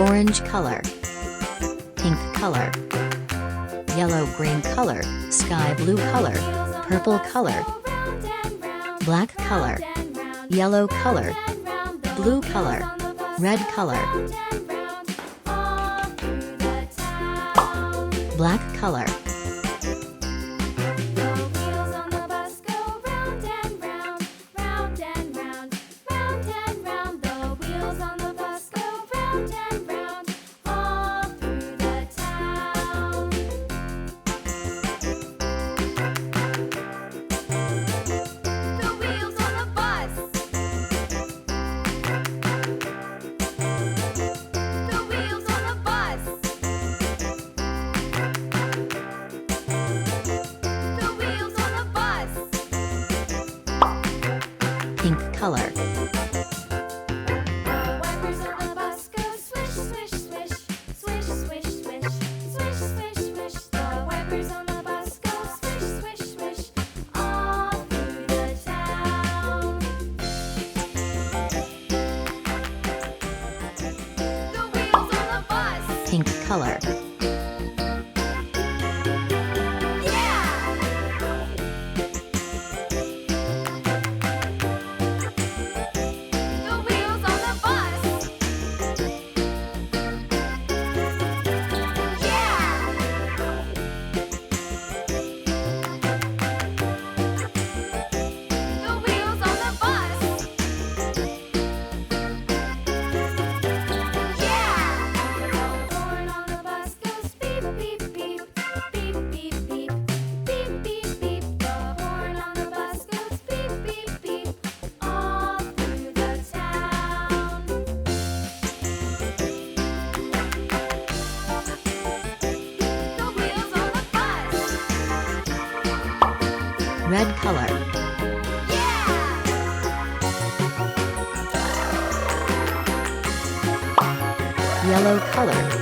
orange color, pink color, yellow-green color, sky blue color, purple color, black color, yellow color, blue color, red color, black color. Pink color, pink color, red color, yellow color,